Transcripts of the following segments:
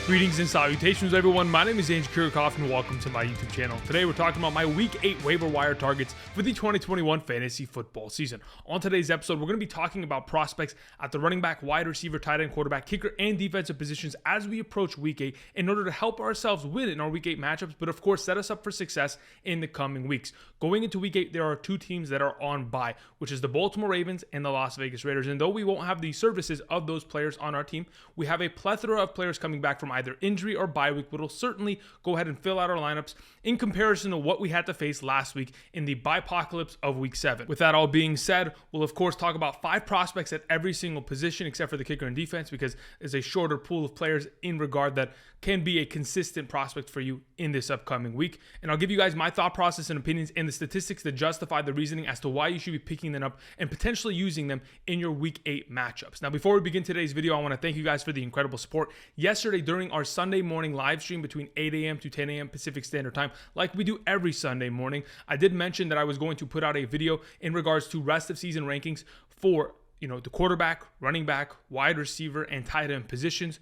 Greetings and salutations, everyone. My name is Andrew Kirchhoff, and welcome to my YouTube channel. Today, we're talking about my Week 8 waiver wire targets for the 2021 fantasy football season. On today's episode, we're going to be talking about prospects at the running back, wide receiver, tight end, quarterback, kicker, and defensive positions as we approach Week 8 in order to help ourselves win in our Week 8 matchups, but of course, set us up for success in the coming weeks. Going into Week 8, there are two teams that are on bye, which is the Baltimore Ravens and the Las Vegas Raiders. And though we won't have the services of those players on our team, we have a plethora of players coming back from either injury or bye week, but will certainly go ahead and fill out our lineups in comparison to what we had to face last week in the bye-pocalypse of Week 7. With that all being said, we'll of course talk about 5 prospects at every single position except for the kicker and defense, because there's a shorter pool of players in regard that can be a consistent prospect for you in this upcoming week. And I'll give you guys my thought process and opinions and the statistics that justify the reasoning as to why you should be picking them up and potentially using them in your Week 8 matchups. Now, before we begin today's video, I want to thank you guys for the incredible support. Yesterday, during our Sunday morning live stream between 8 a.m. to 10 a.m. Pacific Standard Time, like we do every Sunday morning, I did mention that I was going to put out a video in regards to rest of season rankings for the quarterback, running back, wide receiver, and tight end positions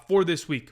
for this week.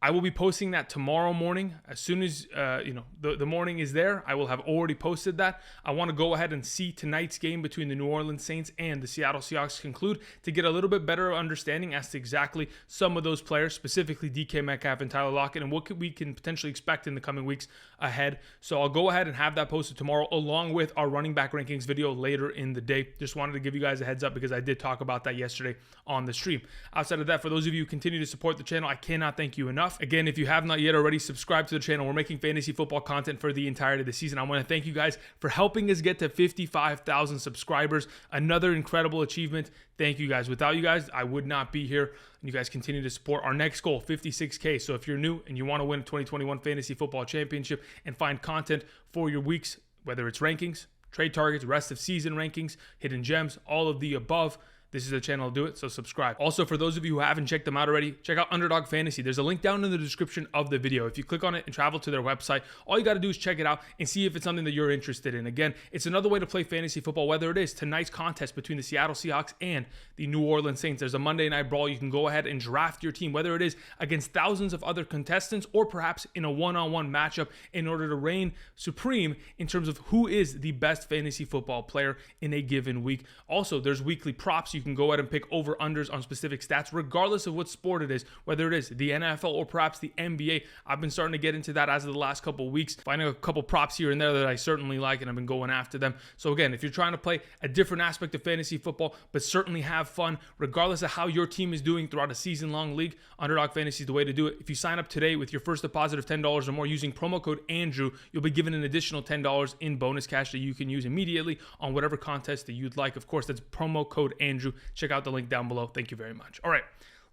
I will be posting that tomorrow morning. As soon as the morning is there, I will have already posted that. I want to go ahead and see tonight's game between the New Orleans Saints and the Seattle Seahawks conclude to get a little bit better understanding as to exactly some of those players, specifically DK Metcalf and Tyler Lockett, and what we can potentially expect in the coming weeks ahead. So I'll go ahead and have that posted tomorrow along with our running back rankings video later in the day. Just wanted to give you guys a heads up because I did talk about that yesterday on the stream. Outside of that, for those of you who continue to support the channel, I cannot thank you enough. Again, if you have not yet already, subscribe to the channel. We're making fantasy football content for the entirety of the season. I want to thank you guys for helping us get to 55,000 subscribers. Another incredible achievement. Thank you guys. Without you guys, I would not be here. And you guys continue to support our next goal, 56K. So if you're new and you want to win a 2021 fantasy football championship and find content for your weeks, whether it's rankings, trade targets, rest of season rankings, hidden gems, all of the above, this is the channel to do it, so subscribe. Also, for those of you who haven't checked them out already, check out Underdog Fantasy. There's a link down in the description of the video. If you click on it and travel to their website, all you got to do is check it out and see if it's something that you're interested in. Again, it's another way to play fantasy football, whether it is tonight's contest between the Seattle Seahawks and the New Orleans Saints. There's a Monday Night Brawl. You can go ahead and draft your team, whether it is against thousands of other contestants or perhaps in a one-on-one matchup in order to reign supreme in terms of who is the best fantasy football player in a given week. Also, there's weekly props. You can go ahead and pick over-unders on specific stats, regardless of what sport it is, whether it is the NFL or perhaps the NBA. I've been starting to get into that as of the last couple of weeks, finding a couple props here and there that I certainly like, and I've been going after them. So again, if you're trying to play a different aspect of fantasy football, but certainly have fun, regardless of how your team is doing throughout a season-long league, Underdog Fantasy is the way to do it. If you sign up today with your first deposit of $10 or more using promo code Andrew, you'll be given an additional $10 in bonus cash that you can use immediately on whatever contest that you'd like. Of course, that's promo code Andrew. Check out the link down below. Thank you very much. All right,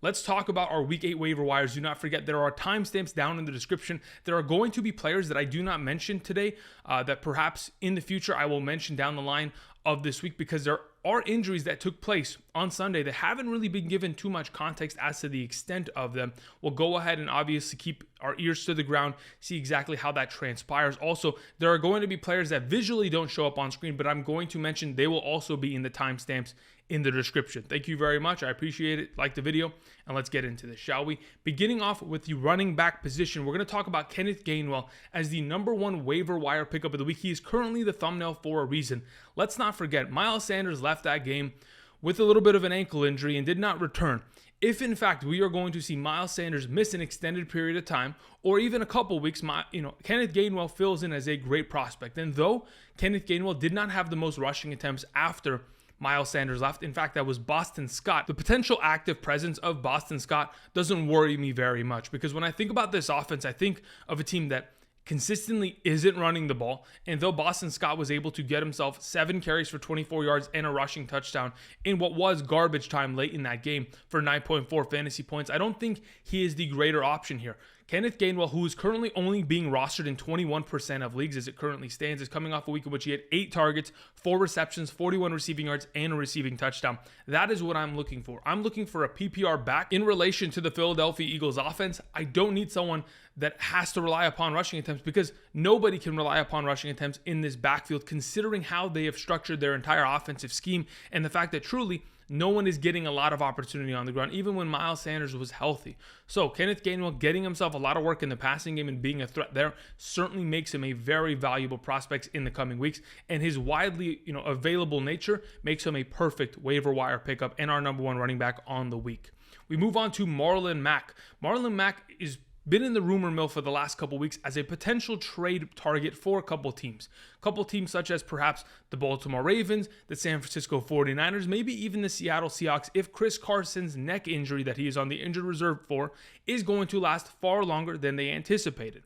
let's talk about our Week 8 waiver wires. Do not forget, there are timestamps down in the description. There are going to be players that I do not mention today that perhaps in the future I will mention down the line of this week, because there are injuries that took place on Sunday that haven't really been given too much context as to the extent of them. We'll go ahead and obviously keep our ears to the ground, see exactly how that transpires. Also, there are going to be players that visually don't show up on screen, but I'm going to mention they will also be in the timestamps in the description. Thank you very much. I appreciate it. Like the video, and let's get into this, shall we? Beginning off with the running back position, we're going to talk about Kenneth Gainwell as the #1 waiver wire pickup of the week. He is currently the thumbnail for a reason. Let's not forget, Miles Sanders left that game with a little bit of an ankle injury and did not return. If in fact we are going to see Miles Sanders miss an extended period of time or even a couple weeks, Kenneth Gainwell fills in as a great prospect. And though Kenneth Gainwell did not have the most rushing attempts after Miles Sanders left, in fact, that was Boston Scott, the potential active presence of Boston Scott doesn't worry me very much, because when I think about this offense, I think of a team that consistently isn't running the ball. And though Boston Scott was able to get himself 7 carries for 24 yards and a rushing touchdown in what was garbage time late in that game for 9.4 fantasy points, I don't think he is the greater option here. Kenneth Gainwell, who is currently only being rostered in 21% of leagues as it currently stands, is coming off a week in which he had 8 targets, 4 receptions, 41 receiving yards, and a receiving touchdown. That is what I'm looking for. I'm looking for a PPR back in relation to the Philadelphia Eagles offense. I don't need someone that has to rely upon rushing attempts, because nobody can rely upon rushing attempts in this backfield, considering how they have structured their entire offensive scheme and the fact that truly no one is getting a lot of opportunity on the ground, even when Miles Sanders was healthy. So Kenneth Gainwell getting himself a lot of work in the passing game and being a threat there certainly makes him a very valuable prospect in the coming weeks. And his widely, available nature makes him a perfect waiver wire pickup and our number one running back on the week. We move on to Marlon Mack. Marlon Mack is been in the rumor mill for the last couple weeks as a potential trade target for a couple teams. Couple teams such as perhaps the Baltimore Ravens, the San Francisco 49ers, maybe even the Seattle Seahawks if Chris Carson's neck injury that he is on the injured reserve for is going to last far longer than they anticipated.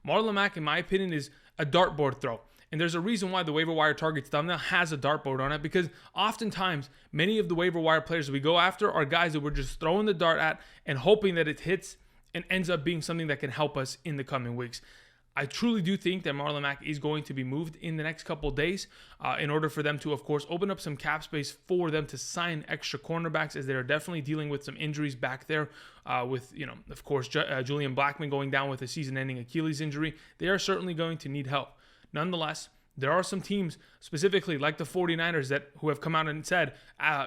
Marlon Mack, in my opinion, is a dartboard throw. And there's a reason why the Waiver Wire Targets thumbnail has a dartboard on it, because oftentimes many of the waiver wire players we go after are guys that we're just throwing the dart at and hoping that it hits and ends up being something that can help us in the coming weeks. I truly do think that Marlon Mack is going to be moved in the next couple of days in order for them to, of course, open up some cap space for them to sign extra cornerbacks, as they're definitely dealing with some injuries back there with, of course, Julian Blackmon going down with a season-ending Achilles injury. They are certainly going to need help. Nonetheless, there are some teams, specifically like the 49ers, who have come out and said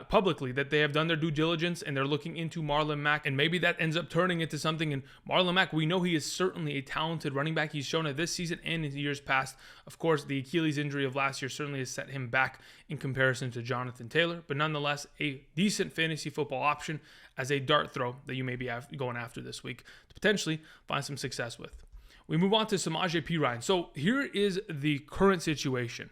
publicly that they have done their due diligence and they're looking into Marlon Mack, and maybe that ends up turning into something. And Marlon Mack, we know he is certainly a talented running back. He's shown it this season and in years past. Of course, the Achilles injury of last year certainly has set him back in comparison to Jonathan Taylor, but nonetheless, a decent fantasy football option as a dart throw that you may be going after this week to potentially find some success with. We move on to Samaje Perine. So here is the current situation.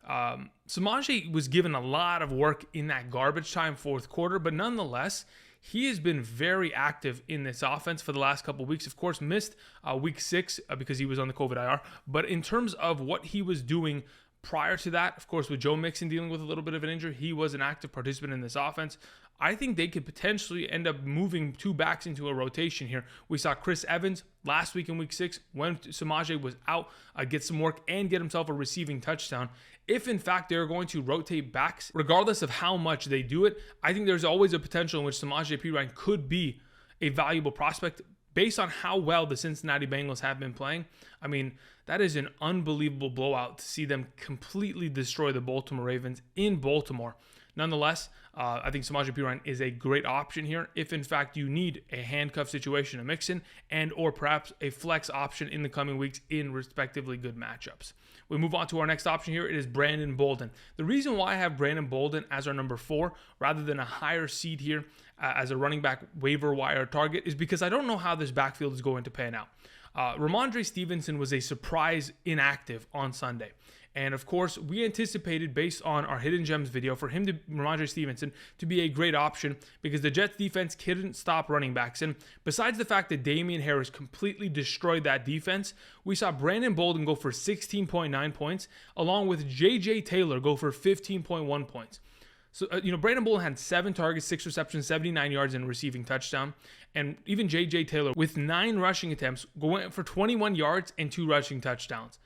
Samaje was given a lot of work in that garbage time fourth quarter, but nonetheless, he has been very active in this offense for the last couple of weeks. Of course, missed week 6 because he was on the COVID IR. But in terms of what he was doing prior to that, of course, with Joe Mixon dealing with a little bit of an injury, he was an active participant in this offense. I think they could potentially end up moving two backs into a rotation here. We saw Chris Evans last week in week 6 when Samaje was out, get some work and get himself a receiving touchdown. If in fact they're going to rotate backs, regardless of how much they do it, I think there's always a potential in which Samaje Perine could be a valuable prospect based on how well the Cincinnati Bengals have been playing. I mean, that is an unbelievable blowout to see them completely destroy the Baltimore Ravens in Baltimore. Nonetheless, I think Samaje Perine is a great option here if, in fact, you need a handcuff situation to mix in and or perhaps a flex option in the coming weeks in respectively good matchups. We move on to our next option here. It is Brandon Bolden. The reason why I have Brandon Bolden as our number 4 rather than a higher seed here as a running back waiver wire target is because I don't know how this backfield is going to pan out. Rhamondre Stevenson was a surprise inactive on Sunday. And of course, we anticipated, based on our Hidden Gems video, for him, Rhamondre Stevenson, to be a great option because the Jets defense couldn't stop running backs. And besides the fact that Damian Harris completely destroyed that defense, we saw Brandon Bolden go for 16.9 points, along with J.J. Taylor go for 15.1 points. So, Brandon Bolden had 7 targets, 6 receptions, 79 yards, and a receiving touchdown. And even J.J. Taylor, with 9 rushing attempts, going for 21 yards and 2 rushing touchdowns.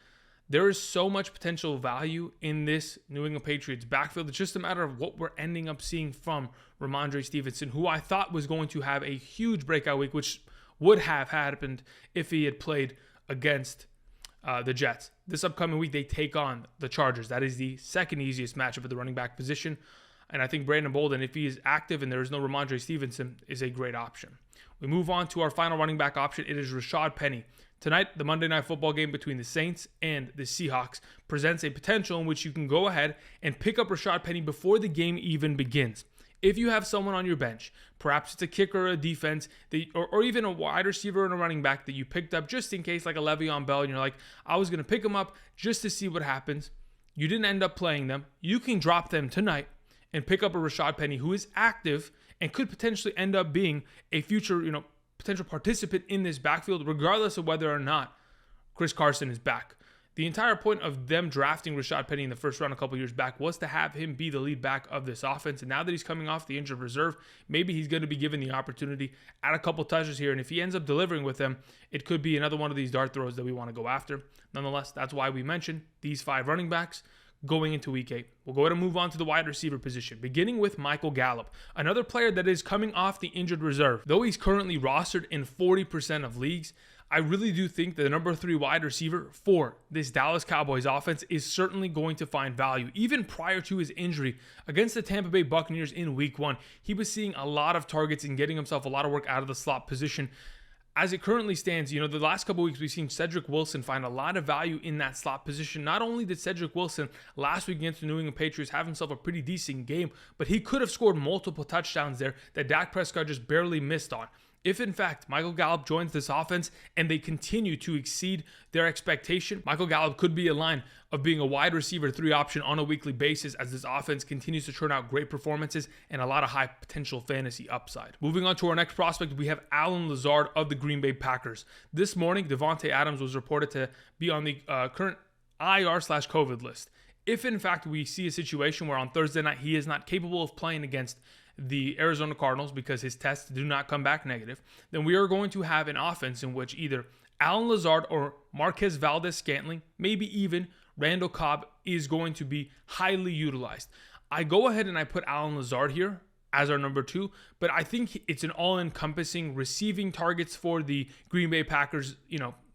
There is so much potential value in this New England Patriots backfield. It's just a matter of what we're ending up seeing from Rhamondre Stevenson, who I thought was going to have a huge breakout week, which would have happened if he had played against the Jets. This upcoming week, they take on the Chargers. That is the second easiest matchup at the running back position. And I think Brandon Bolden, if he is active and there is no Rhamondre Stevenson, is a great option. We move on to our final running back option. It is Rashaad Penny. Tonight, the Monday Night Football game between the Saints and the Seahawks presents a potential in which you can go ahead and pick up Rashaad Penny before the game even begins. If you have someone on your bench, perhaps it's a kicker or a defense, or even a wide receiver and a running back that you picked up just in case, like a Le'Veon Bell, and you're like, I was going to pick him up just to see what happens. You didn't end up playing them. You can drop them tonight and pick up a Rashaad Penny who is active and could potentially end up being a future, potential participant in this backfield, regardless of whether or not Chris Carson is back. The entire point of them drafting Rashaad Penny in the first round a couple years back was to have him be the lead back of this offense. And now that he's coming off the injured reserve, maybe he's going to be given the opportunity at a couple touches here. And if he ends up delivering with them, it could be another one of these dart throws that we want to go after. Nonetheless, that's why we mentioned these 5 running backs going into week 8. We'll go ahead and move on to the wide receiver position, beginning with Michael Gallup, another player that is coming off the injured reserve. Though he's currently rostered in 40% of leagues, I really do think that the number 3 wide receiver for this Dallas Cowboys offense is certainly going to find value. Even prior to his injury against the Tampa Bay Buccaneers in week 1, he was seeing a lot of targets and getting himself a lot of work out of the slot position. As it currently stands, the last couple weeks we've seen Cedric Wilson find a lot of value in that slot position. Not only did Cedric Wilson last week against the New England Patriots have himself a pretty decent game, but he could have scored multiple touchdowns there that Dak Prescott just barely missed on. If in fact Michael Gallup joins this offense and they continue to exceed their expectation, Michael Gallup could be a line of being a wide receiver 3 option on a weekly basis as this offense continues to churn out great performances and a lot of high potential fantasy upside. Moving on to our next prospect, we have Allen Lazard of the Green Bay Packers. This morning, Davante Adams was reported to be on the current IR/COVID list. If in fact we see a situation where on Thursday night he is not capable of playing against the Arizona Cardinals because his tests do not come back negative, then we are going to have an offense in which either Allen Lazard or Marquez Valdes-Scantling, maybe even Randall Cobb, is going to be highly utilized. I go ahead and I put Allen Lazard here as our number 2, but I think it's an all-encompassing receiving targets for the Green Bay Packers,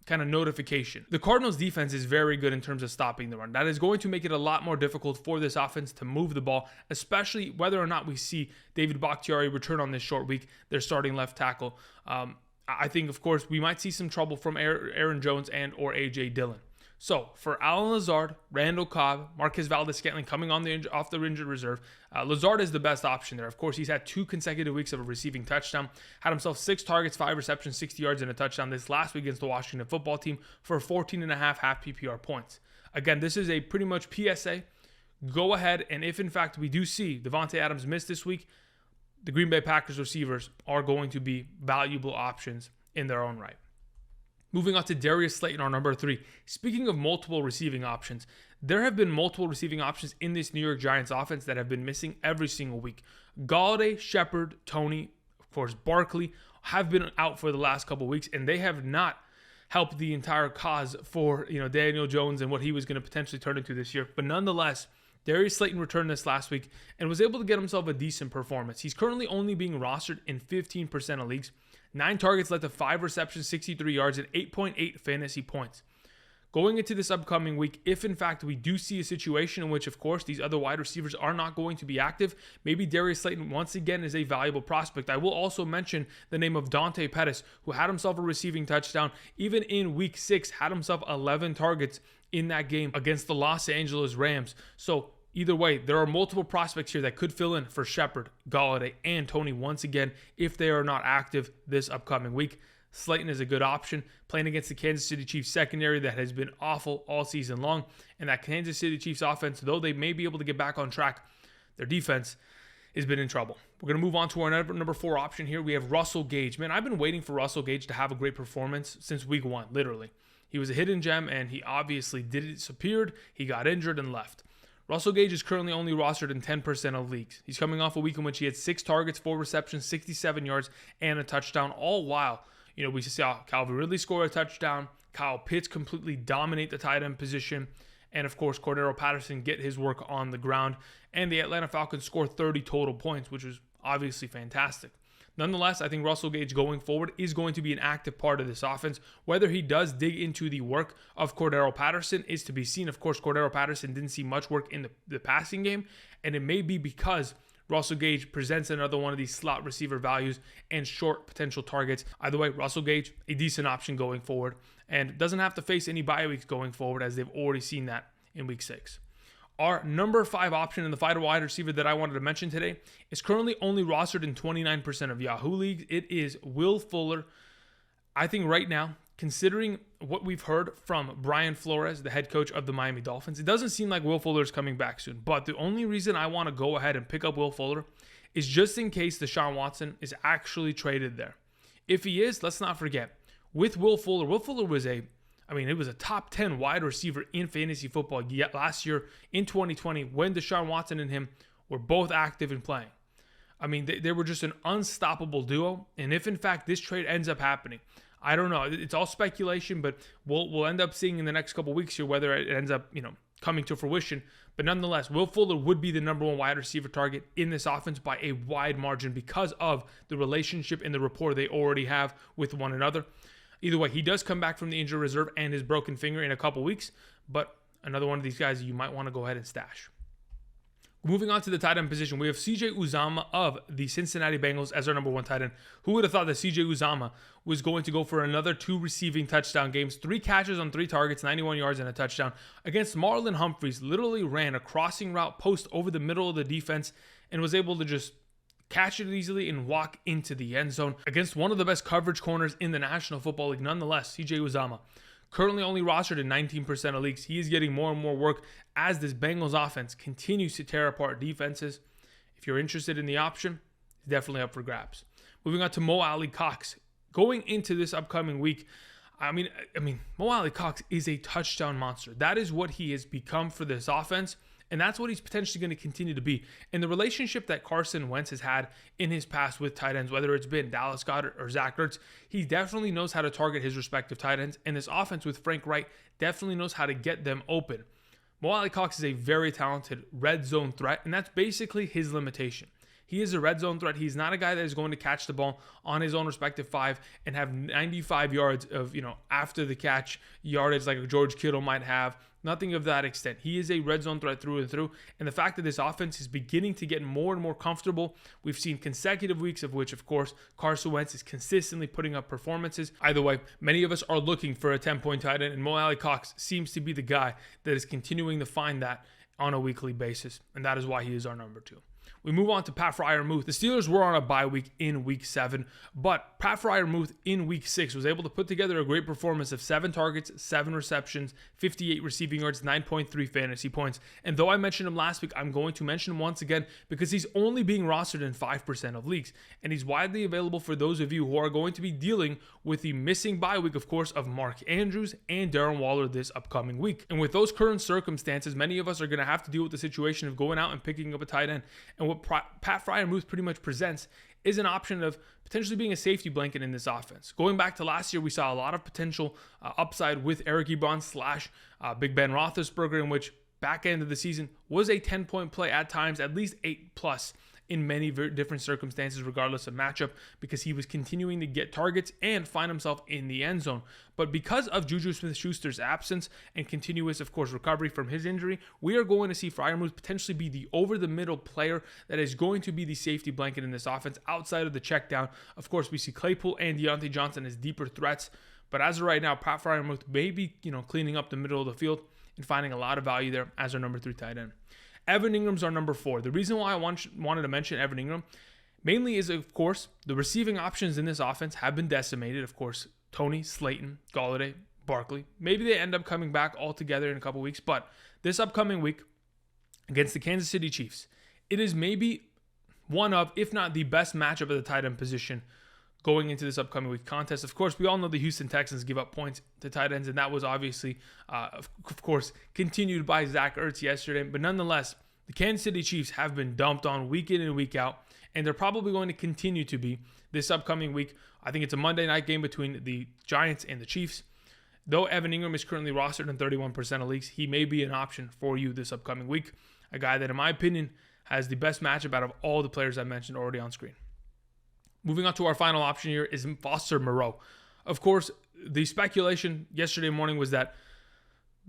kind of notification. The Cardinals defense is very good in terms of stopping the run. That is going to make it a lot more difficult for this offense to move the ball, especially whether or not we see David Bakhtiari return on this short week, their starting left tackle. I think, of course, we might see some trouble from Aaron Jones and or A.J. Dillon. So for Allen Lazard, Randall Cobb, Marquez Valdes-Scantling coming on off the injured reserve, Lazard is the best option there. Of course, he's had 2 consecutive weeks of a receiving touchdown, had himself 6 targets, 5 receptions, 60 yards, and a touchdown this last week against the Washington football team for 14.5 half PPR points. Again, this is a pretty much PSA. Go ahead, and if in fact we do see Davante Adams miss this week, the Green Bay Packers receivers are going to be valuable options in their own right. Moving on to Darius Slayton, our number 3. Speaking of multiple receiving options, there have been multiple receiving options in this New York Giants offense that have been missing every single week. Golladay, Shepard, Toney, of course, Barkley have been out for the last couple weeks, and they have not helped the entire cause for Daniel Jones and what he was going to potentially turn into this year. But nonetheless, Darius Slayton returned this last week and was able to get himself a decent performance. He's currently only being rostered in 15% of leagues. 9 targets led to 5 receptions, 63 yards, and 8.8 fantasy points. Going into this upcoming week, if in fact we do see a situation in which, of course, these other wide receivers are not going to be active, maybe Darius Slayton once again is a valuable prospect. I will also mention the name of Dante Pettis, who had himself a receiving touchdown. Even in week 6, had himself 11 targets in that game against the Los Angeles Rams. So either way, there are multiple prospects here that could fill in for Shepard, Golladay, and Toney once again if they are not active this upcoming week. Slayton is a good option playing against the Kansas City Chiefs secondary that has been awful all season long. And that Kansas City Chiefs offense, though they may be able to get back on track, their defense has been in trouble. We're going to move on to our number 4 option here. We have Russell Gage. Man, I've been waiting for Russell Gage to have a great performance since week 1, literally. He was a hidden gem, and he obviously disappeared. He got injured and left. Russell Gage is currently only rostered in 10% of leagues. He's coming off a week in which he had 6 targets, 4 receptions, 67 yards, and a touchdown, all while, we saw Calvin Ridley score a touchdown, Kyle Pitts completely dominate the tight end position, and of course, Cordero Patterson get his work on the ground, and the Atlanta Falcons score 30 total points, which was obviously fantastic. Nonetheless, I think Russell Gage going forward is going to be an active part of this offense. Whether he does dig into the work of Cordero Patterson is to be seen. Of course, Cordero Patterson didn't see much work in the passing game, and it may be because Russell Gage presents another one of these slot receiver values and short potential targets. Either way, Russell Gage, a decent option going forward, and doesn't have to face any bye weeks going forward as they've already seen that in week 6. Our number 5 option in the fighter wide receiver that I wanted to mention today is currently only rostered in 29% of Yahoo leagues. It is Will Fuller. I think right now, considering what we've heard from Brian Flores, the head coach of the Miami Dolphins, it doesn't seem like Will Fuller is coming back soon. But the only reason I want to go ahead and pick up Will Fuller is just in case Deshaun Watson is actually traded there. If he is, let's not forget, with Will Fuller was it was a top 10 wide receiver in fantasy football last year in 2020 when Deshaun Watson and him were both active and playing. They were just an unstoppable duo. And if, in fact, this trade ends up happening, I don't know. It's all speculation, but we'll end up seeing in the next couple weeks here whether it ends up, coming to fruition. But nonetheless, Will Fuller would be the number 1 wide receiver target in this offense by a wide margin because of the relationship and the rapport they already have with one another. Either way, he does come back from the injury reserve and his broken finger in a couple weeks, but another one of these guys you might want to go ahead and stash. Moving on to the tight end position, we have CJ Uzomah of the Cincinnati Bengals as our number 1 tight end. Who would have thought that CJ Uzomah was going to go for another 2 receiving touchdown games, 3 catches on 3 targets, 91 yards and a touchdown against Marlon Humphreys. Literally ran a crossing route post over the middle of the defense and was able to just catch it easily and walk into the end zone against one of the best coverage corners in the National Football League. Nonetheless, CJ Uzomah, currently only rostered in 19% of leagues. He is getting more and more work as this Bengals offense continues to tear apart defenses. If you're interested in the option, it's definitely up for grabs. Moving on to Alie-Cox. Going into this upcoming week, I mean, Alie-Cox is a touchdown monster. That is what he has become for this offense. And that's what he's potentially going to continue to be. And the relationship that Carson Wentz has had in his past with tight ends, whether it's been Dallas Goedert or Zach Ertz, he definitely knows how to target his respective tight ends. And this offense with Frank Reich definitely knows how to get them open. Alie-Cox is a very talented red zone threat, and that's basically his limitation. He is a red zone threat. He's not a guy that is going to catch the ball on his own respective 5 and have 95 yards of, after the catch yardage like a George Kittle might have. Nothing of that extent. He is a red zone threat through and through. And the fact that this offense is beginning to get more and more comfortable, we've seen consecutive weeks of which, of course, Carson Wentz is consistently putting up performances. Either way, many of us are looking for a 10-point tight end, and Alie-Cox seems to be the guy that is continuing to find that on a weekly basis. And that is why he is our number 2. We move on to Pat Freiermuth. The Steelers were on a bye week in week 7, but Pat Freiermuth in week 6 was able to put together a great performance of 7 targets, 7 receptions, 58 receiving yards, 9.3 fantasy points. And though I mentioned him last week, I'm going to mention him once again because he's only being rostered in 5% of leagues. And he's widely available for those of you who are going to be dealing with the missing bye week, of course, of Mark Andrews and Darren Waller this upcoming week. And with those current circumstances, many of us are going to have to deal with the situation of going out and picking up a tight end. And what Pat Freiermuth pretty much presents is an option of potentially being a safety blanket in this offense. Going back to last year, we saw a lot of potential upside with Eric Ebron / Big Ben Roethlisberger, in which back end of the season was a 10-point play at times, at least 8+ in many different circumstances, regardless of matchup, because he was continuing to get targets and find himself in the end zone. But because of Juju Smith-Schuster's absence and continuous, of course, recovery from his injury, we are going to see Freiermuth potentially be the over-the-middle player that is going to be the safety blanket in this offense outside of the check down. Of course, we see Claypool and Deontay Johnson as deeper threats, but as of right now, Pat Freiermuth may be, cleaning up the middle of the field and finding a lot of value there as our number 3 tight end. Evan Ingram's our number 4. The reason why I wanted to mention Evan Engram mainly is, of course, the receiving options in this offense have been decimated. Of course, Tony, Slayton, Galladay, Barkley. Maybe they end up coming back all together in a couple weeks, but this upcoming week against the Kansas City Chiefs, it is maybe one of, if not the best matchup at the tight end position going into this upcoming week contest. Of course, we all know the Houston Texans give up points to tight ends, and that was obviously, of course, continued by Zach Ertz yesterday. But nonetheless, the Kansas City Chiefs have been dumped on week in and week out, and they're probably going to continue to be this upcoming week. I think it's a Monday night game between the Giants and the Chiefs. Though Evan Engram is currently rostered in 31% of leagues, he may be an option for you this upcoming week. A guy that, in my opinion, has the best matchup out of all the players I mentioned already on screen. Moving on to our final option here is Foster Moreau. Of course, the speculation yesterday morning was that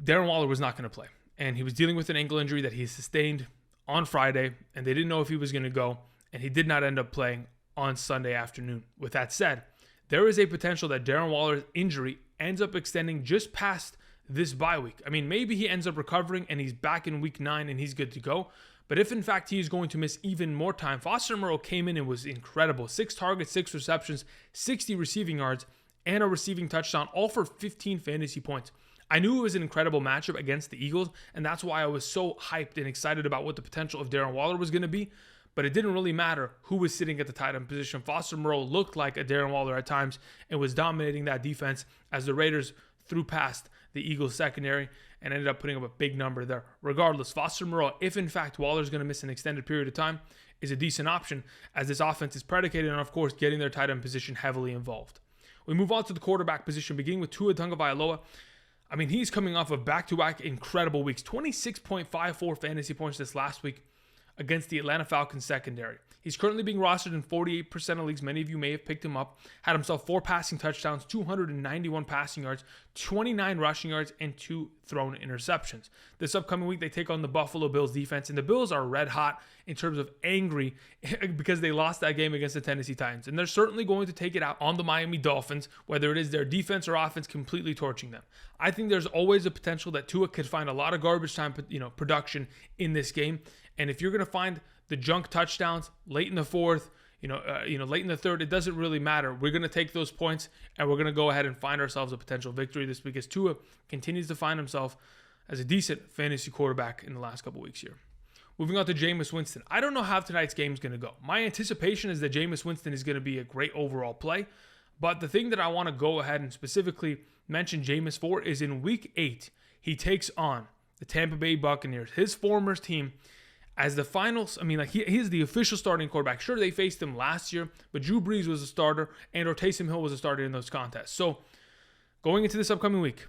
Darren Waller was not going to play. And he was dealing with an ankle injury that he sustained on Friday, and they didn't know if he was going to go, and he did not end up playing on Sunday afternoon. With that said, there is a potential that Darren Waller's injury ends up extending just past this bye week. I mean, maybe he ends up recovering and he's back in week 9 and he's good to go. But if in fact he is going to miss even more time, Foster Moreau came in and was incredible. 6 targets, 6 receptions, 60 receiving yards, and a receiving touchdown, all for 15 fantasy points. I knew it was an incredible matchup against the Eagles, and that's why I was so hyped and excited about what the potential of Darren Waller was going to be. But it didn't really matter who was sitting at the tight end position. Foster Moreau looked like a Darren Waller at times and was dominating that defense as the Raiders threw past the Eagles secondary and ended up putting up a big number there. Regardless, Foster Moreau, if in fact Waller's going to miss an extended period of time, is a decent option as this offense is predicated on, of course, getting their tight end position heavily involved. We move on to the quarterback position, beginning with Tua Tagovailoa. I mean, he's coming off of back-to-back incredible weeks. 26.54 fantasy points this last week against the Atlanta Falcons secondary. He's currently being rostered in 48% of leagues. Many of you may have picked him up. Had himself 4 passing touchdowns, 291 passing yards, 29 rushing yards, and 2 thrown interceptions. This upcoming week, they take on the Buffalo Bills defense, and the Bills are red hot in terms of angry because they lost that game against the Tennessee Titans. And they're certainly going to take it out on the Miami Dolphins, whether it is their defense or offense completely torching them. I think there's always a potential that Tua could find a lot of garbage time, production in this game. And if you're going to find the junk touchdowns late in the fourth, late in the third, it doesn't really matter. We're going to take those points and we're going to go ahead and find ourselves a potential victory this week as Tua continues to find himself as a decent fantasy quarterback in the last couple weeks here. Moving on to Jameis Winston. I don't know how tonight's game is going to go. My anticipation is that Jameis Winston is going to be a great overall play, but the thing that I want to go ahead and specifically mention Jameis for is in week 8, he takes on the Tampa Bay Buccaneers, his former team, as the finals. He is the official starting quarterback. Sure, they faced him last year, but Drew Brees was a starter and Taysom Hill was a starter in those contests. So going into this upcoming week,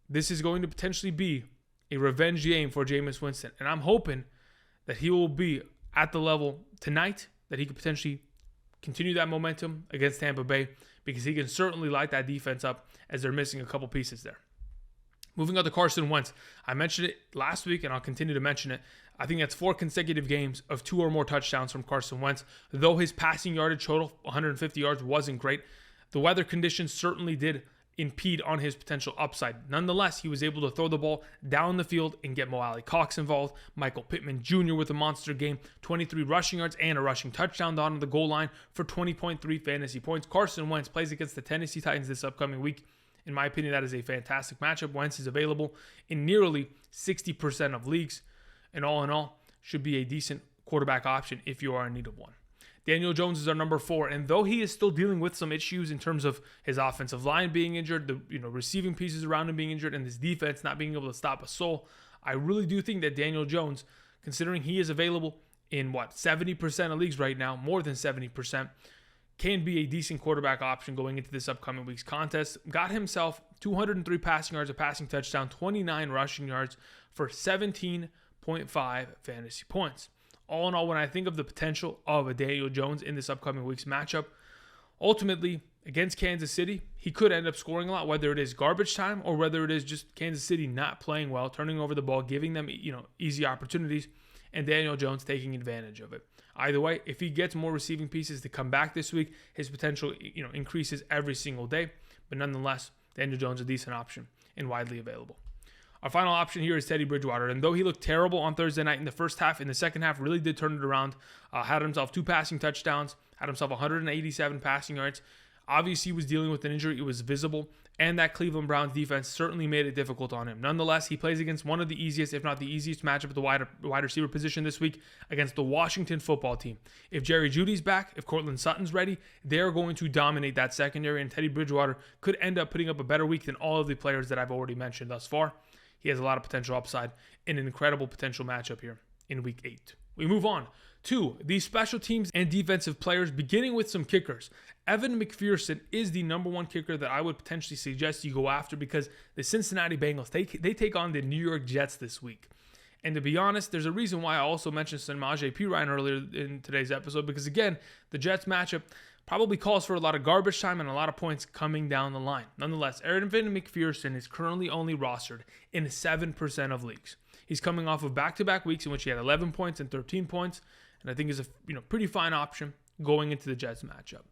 this is going to potentially be a revenge game for Jameis Winston. And I'm hoping that he will be at the level tonight, that he could potentially continue that momentum against Tampa Bay, because he can certainly light that defense up as they're missing a couple pieces there. Moving on to Carson Wentz. I mentioned it last week, and I'll continue to mention it. I think that's 4 consecutive games of 2 or more touchdowns from Carson Wentz. Though his passing yardage total, 150 yards, wasn't great, the weather conditions certainly did impede on his potential upside. Nonetheless, he was able to throw the ball down the field and get Alie-Cox involved. Michael Pittman Jr. with a monster game, 23 rushing yards and a rushing touchdown down on the goal line for 20.3 fantasy points. Carson Wentz plays against the Tennessee Titans this upcoming week. In my opinion, that is a fantastic matchup. Wentz is available in nearly 60% of leagues, and all in all, should be a decent quarterback option if you are in need of one. Daniel Jones is our number 4, and though he is still dealing with some issues in terms of his offensive line being injured, the receiving pieces around him being injured, and his defense not being able to stop a soul, I really do think that Daniel Jones, considering he is available in 70% of leagues right now, more than 70%, can be a decent quarterback option going into this upcoming week's contest. Got himself 203 passing yards, a passing touchdown, 29 rushing yards for 17.5 fantasy points. All in all, when I think of the potential of a Daniel Jones in this upcoming week's matchup, ultimately, against Kansas City, he could end up scoring a lot, whether it is garbage time or whether it is just Kansas City not playing well, turning over the ball, giving them easy opportunities, and Daniel Jones taking advantage of it. Either way, if he gets more receiving pieces to come back this week, his potential increases every single day. But nonetheless, Daniel Jones is a decent option and widely available. Our final option here is Teddy Bridgewater. And though he looked terrible on Thursday night in the first half, in the second half really did turn it around. Had himself 2 passing touchdowns, had himself 187 passing yards. Obviously, he was dealing with an injury. It was visible. And that Cleveland Browns defense certainly made it difficult on him. Nonetheless, he plays against one of the easiest, if not the easiest matchup at the wide receiver position this week against the Washington football team. If Jerry Jeudy's back, if Cortland Sutton's ready, they're going to dominate that secondary, and Teddy Bridgewater could end up putting up a better week than all of the players that I've already mentioned thus far. He has a lot of potential upside and an incredible potential matchup here in week 8. We move on to the special teams and defensive players, beginning with some kickers. Evan McPherson is the number 1 kicker that I would potentially suggest you go after, because the Cincinnati Bengals, they take on the New York Jets this week. And to be honest, there's a reason why I also mentioned Samaje Perine earlier in today's episode, because again, the Jets matchup probably calls for a lot of garbage time and a lot of points coming down the line. Nonetheless, Evan McPherson is currently only rostered in 7% of leagues. He's coming off of back-to-back weeks in which he had 11 points and 13 points, and I think is a pretty fine option going into the Jets matchup.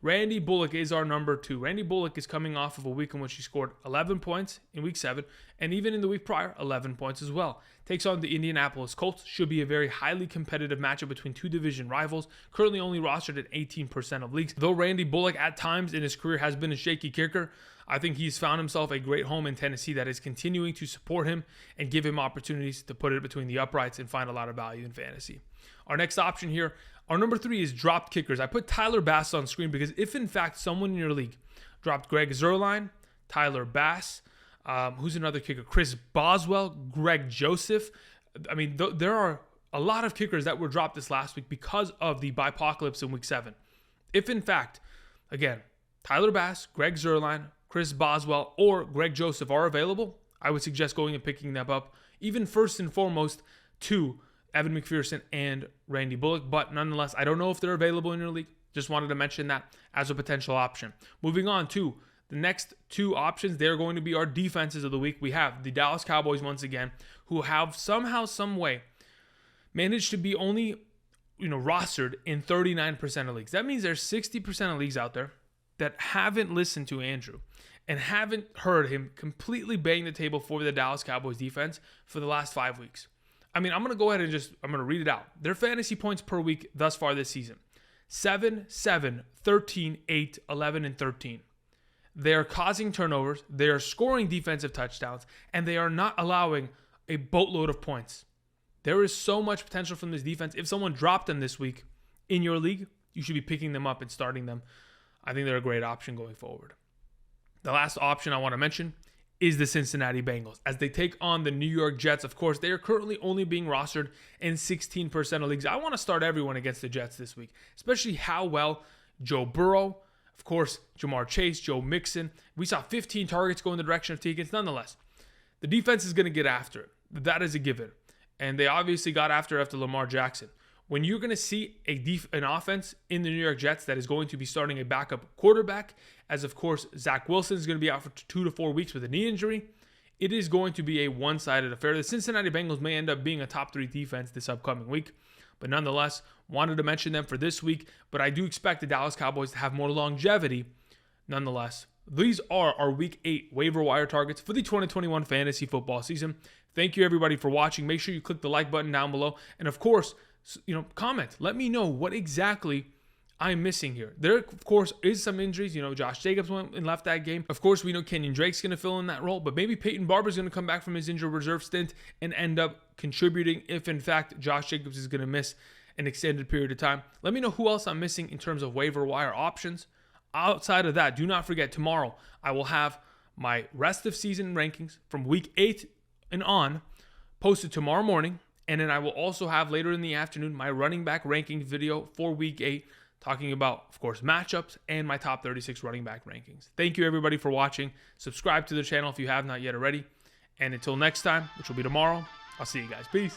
Randy Bullock is our number 2. Randy Bullock is coming off of a week in which he scored 11 points in week 7, and even in the week prior, 11 points as well. Takes on the Indianapolis Colts. Should be a very highly competitive matchup between 2 division rivals. Currently only rostered at 18% of leagues. Though Randy Bullock at times in his career has been a shaky kicker, I think he's found himself a great home in Tennessee that is continuing to support him and give him opportunities to put it between the uprights and find a lot of value in fantasy. Our next option here, our number 3 is dropped kickers. I put Tyler Bass on screen because if in fact someone in your league dropped Greg Zuerlein, Tyler Bass, who's another kicker? Chris Boswell, Greg Joseph. There are a lot of kickers that were dropped this last week because of the bipocalypse in week 7. If in fact, again, Tyler Bass, Greg Zuerlein, Chris Boswell, or Greg Joseph are available, I would suggest going and picking them up, even first and foremost to Evan McPherson and Randy Bullock. But nonetheless, I don't know if they're available in your league. Just wanted to mention that as a potential option. Moving on to the next two options, they're going to be our defenses of the week. We have the Dallas Cowboys once again, who have somehow, some way managed to be only rostered in 39% of leagues. That means there's 60% of leagues out there that haven't listened to Andrew and haven't heard him completely bang the table for the Dallas Cowboys defense for the last 5 weeks. I mean, I'm going to go ahead and I'm going to read it out. Their fantasy points per week thus far this season: 7, 7, 13, 8, 11, and 13. They are causing turnovers, they are scoring defensive touchdowns, and they are not allowing a boatload of points. There is so much potential from this defense. If someone dropped them this week in your league, you should be picking them up and starting them. I think they're a great option going forward. The last option I want to mention is the Cincinnati Bengals. As they take on the New York Jets, of course, they are currently only being rostered in 16% of leagues. I want to start everyone against the Jets this week, especially how well Joe Burrow, of course, Jamar Chase, Joe Mixon. We saw 15 targets go in the direction of Teagan. Nonetheless, the defense is going to get after it. That is a given. And they obviously got after Lamar Jackson. When you're going to see an offense in the New York Jets that is going to be starting a backup quarterback, as of course Zach Wilson is going to be out for 2 to 4 weeks with a knee injury, it is going to be a one-sided affair. The Cincinnati Bengals may end up being a top 3 defense this upcoming week, but nonetheless, wanted to mention them for this week. But I do expect the Dallas Cowboys to have more longevity. Nonetheless, these are our Week 8 waiver wire targets for the 2021 fantasy football season. Thank you, everybody, for watching. Make sure you click the like button down below. And, of course, comment. Let me know what exactly I'm missing here. There, of course, is some injuries. Josh Jacobs went and left that game. Of course, we know Kenyon Drake's going to fill in that role. But maybe Peyton Barber's going to come back from his injured reserve stint and end up contributing if, in fact, Josh Jacobs is going to miss an extended period of time. Let me know who else I'm missing in terms of waiver wire options. Outside of that, do not forget, tomorrow I will have my rest of season rankings from Week 8 and on posted tomorrow morning. And then I will also have later in the afternoon my running back ranking video for Week 8, talking about, of course, matchups and my top 36 running back rankings. Thank you, everybody, for watching. Subscribe to the channel if you have not yet already. And until next time, which will be tomorrow, I'll see you guys. Peace.